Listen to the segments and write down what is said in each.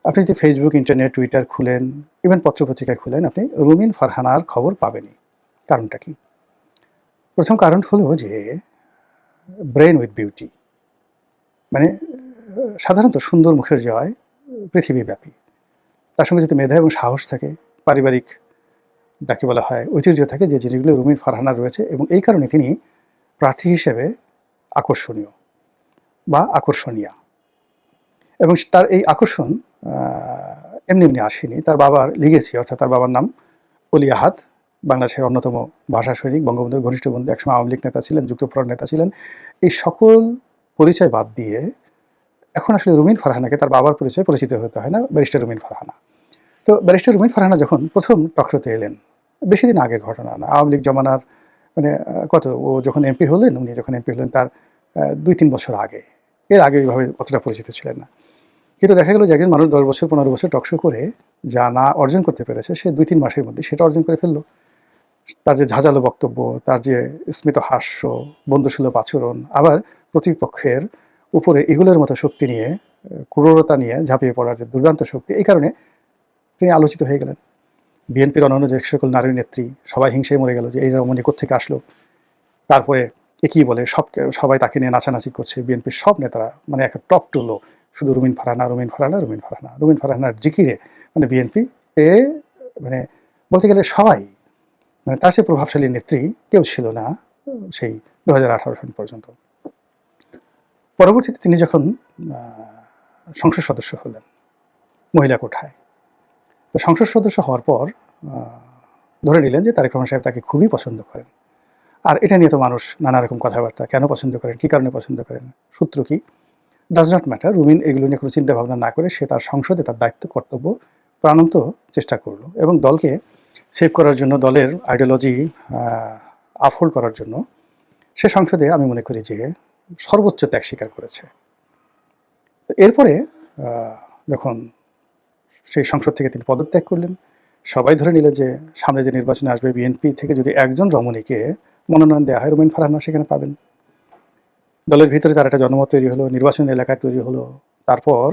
আপনি যদি Facebook, internet, Twitter খুলেন, ইভেন পত্রপত্রিকা খুলেন, আপনি রুমিন ফারহানার খবর পাবেনই। কারণটা কি? প্রথম কারণ হলো যে ব্রেন উইথ বিউটি, মানে সাধারণত সুন্দর মুখের জয় পৃথিবীব্যাপী। তার সঙ্গে যদি মেধা এবং সাহস থাকে, পারিবারিক যাকে বলা হয় ঐতিহ্য থাকে, যে জিনিসগুলো রুমিন ফারহানার রয়েছে, এবং এই কারণে তিনি প্রার্থী হিসেবে আকর্ষণীয় বা আকর্ষণীয়া। এবং তার এই আকর্ষণ এমনি এমনি আসেনি। তার বাবার লিগেসি, অর্থাৎ তার বাবার নাম অলি আহাদ, বাংলাদেশের অন্যতম ভাষা সৈনিক, বঙ্গবন্ধুর ঘনিষ্ঠ বন্ধু, একসময় আওয়ামী লীগ নেতা ছিলেন, যুক্তফ্রন্ট নেতা ছিলেন। এই সকল পরিচয় বাদ দিয়ে এখন আসলে রুমিন ফারহানাকে তার বাবার পরিচয়ে পরিচিত হতে হয় না, ব্যারিস্টার রুমিন ফারহানা। তো ব্যারিস্টার রুমিন ফারহানা যখন প্রথম টকশোতে এলেন, বেশি দিন আগের ঘটনা না, আওয়ামী লীগ জমানার মানে কত, ও যখন এমপি হলেন, উনি যখন এমপি হলেন তার ২-৩ বছর আগে। এর আগে ওইভাবে অতটা পরিচিত ছিলেন না। কিন্তু দেখা গেল যে একজন মানুষ ১০ বছর ১৫ বছর টকশো করে যা না অর্জন করতে পেরেছে, সে ২-৩ মাসের মধ্যে সেটা অর্জন করে ফেললো। তার যে ঝাঁঝালো বক্তব্য, তার যে স্মিত হাস্য, বন্ধুসুলভ আচরণ, আবার প্রতিপক্ষের উপরে এগুলোর মতো শক্তি নিয়ে, ক্রূরতা নিয়ে ঝাঁপিয়ে পড়ার যে দুর্দান্ত শক্তি, এই কারণে তিনি আলোচিত হয়ে গেলেন। বিএনপির অন্যান্য যে সকল নারী নেত্রী, সবাই হিংসায় মরে গেল যে এই রমণী কোত্থেকে আসলো। তারপরে একেই বলে সবাই তাকে নিয়ে নাচানাচি করছে, বিএনপির সব নেতারা, মানে একটা টপ টু লো, শুধু রুমিন ফারহানা, রুমিন ফারহানা, রুমিন ফারহানা, রুমিন ফারহানার জিকিরে মানে বিএনপি এ মানে বলতে গেলে সবাই, মানে তার চেয়ে প্রভাবশালী নেত্রী কেউ ছিল না সেই 2018 সন পর্যন্ত। পরবর্তীতে তিনি যখন সংসদ সদস্য হলেন মহিলা কোঠায়, তো সংসদ সদস্য হওয়ার পর ধরে নিলেন যে তারেক রহমান সাহেব তাকে খুবই পছন্দ করেন। আর এটা নিয়ে তো মানুষ নানা রকম কথাবার্তা, কেন পছন্দ করেন, কী কারণে পছন্দ করেন, সূত্র কি, ডাজ নট ম্যাটার। রুমিন এগুলো নিয়ে কোনো চিন্তা ভাবনা না করে সে তার সংসদে তার দায়িত্ব কর্তব্য প্রাণান্ত চেষ্টা করলো, এবং দলকে সেভ করার জন্য, দলের আইডিওলজি আপহোল্ড করার জন্য সে সংসদে আমি মনে করি যে সর্বোচ্চ ত্যাগ স্বীকার করেছে। তো এরপরে যখন সেই সংসদ থেকে তিনি পদত্যাগ করলেন, সবাই ধরে নিলেন যে সামনে যে নির্বাচনে আসবে, বিএনপি থেকে যদি একজন রমণীকে মনোনয়ন দেওয়া হয়, রুমিন ফারহানা সেখানে পাবেন। দলের ভিতরে তার একটা জনমত তৈরি হলো, নির্বাচন এলাকায় তৈরি হলো। তারপর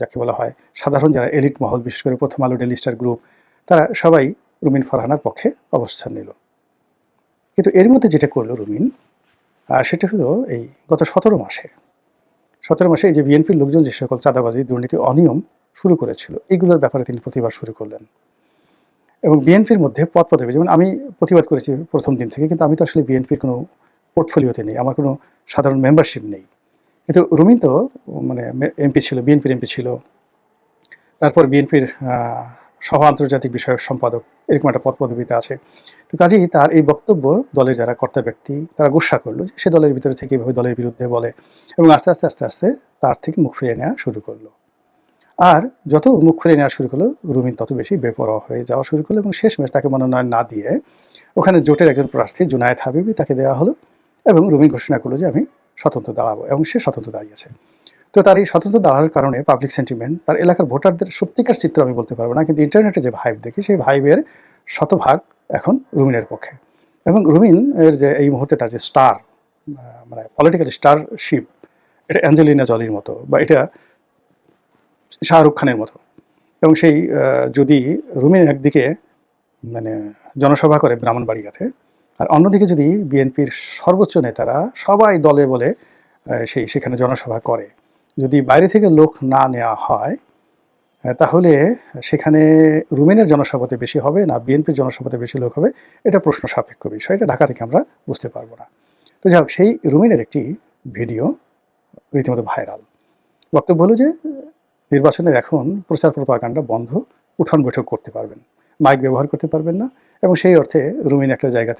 যাকে বলা হয় সাধারণ যারা এলিট মহল, বিশেষ করে প্রথম আলো, ডেইলি স্টার গ্রুপ, তারা সবাই রুমিন ফারহানার পক্ষে অবস্থান নিল। কিন্তু এর মধ্যে যেটা করলো রুমিন, সেটা হলো এই গত 17 মাসে এই যে বিএনপির লোকজন যে সকল চাঁদাবাজি, দুর্নীতি, অনিয়ম শুরু করেছিল, এইগুলোর ব্যাপারে তিনি প্রতিবাদ শুরু করলেন। এবং বিএনপির মধ্যে পদে, যেমন আমি প্রতিবাদ করেছি প্রথম দিন থেকে, কিন্তু আমি তো আসলে বিএনপির কোনো পোর্টফোলিওতে নেই, আমার কোনো সাধারণ মেম্বারশিপ নেই। কিন্তু রুমিন তো মানে এমপি ছিল, বিএনপির এমপি ছিল, তারপর বিএনপির সহ আন্তর্জাতিক বিষয়ক সম্পাদক, এরকম একটা পদবিতে আছে। তো কাজেই তার এই বক্তব্য দলের যারা কর্তা ব্যক্তি তারা গুসা করলো যে সে দলের ভিতরে থেকে এভাবে দলের বিরুদ্ধে বলে, এবং আস্তে আস্তে তার থেকে মুখ ফিরিয়ে নেওয়া শুরু করলো। আর যত মুখ ফিরিয়ে নেওয়া শুরু করলো, রুমিন তত বেশি বেপরোয়া হয়ে যাওয়া শুরু করলো, এবং শেষমেশ তাকে মনোনয়ন না দিয়ে ওখানে জোটের একজন প্রার্থী জুনায়েদ হাবিবি তাকে দেওয়া হলো, এবং রুমিন ঘোষণা করলো যে আমি স্বতন্ত্র দাঁড়াবো, এবং সে স্বতন্ত্র দাঁড়িয়েছে। তো তার এই স্বতন্ত্র দাঁড়ানোর কারণে পাবলিক সেন্টিমেন্ট, তার এলাকার ভোটারদের সত্যিকার চিত্র আমি বলতে পারবো না, কিন্তু ইন্টারনেটে যে ভাইব দেখি, সেই ভাইবের শতভাগ এখন রুমিনের পক্ষে। এবং রুমিন এর যে এই মুহূর্তে তার যে স্টার, মানে পলিটিক্যাল স্টারশিপ, এটা অ্যাঞ্জেলিনা জলির মতো, বা এটা শাহরুখ খানের মতো। এবং সেই যদি রুমিন একদিকে মানে জনসভা করে ব্রাহ্মণবাড়িয়াতে, আর অন্যদিকে যদি বিএনপির সর্বোচ্চ নেতারা সবাই দলে বলে সেখানে জনসভা করে, যদি বাইরে থেকে লোক না নেওয়া হয়, তাহলে সেখানে রুমিনের জনসভাতে বেশি হবে না বিএনপির জনসভাতে বেশি লোক হবে, এটা প্রশ্ন সাপেক্ষ বিষয়, এটা ঢাকা থেকে আমরা বুঝতে পারবো না। তো যাই হোক, সেই রুমিনের একটি ভিডিও রীতিমতো ভাইরাল। বক্তব্য হলো যে নির্বাচনের এখন প্রচার প্রপাগান্ডা বন্ধ, উঠন বৈঠক করতে পারবেন, মাইক ব্যবহার করতে পারবেন না, এবং সেই অর্থে রুমিন একটা জায়গাতে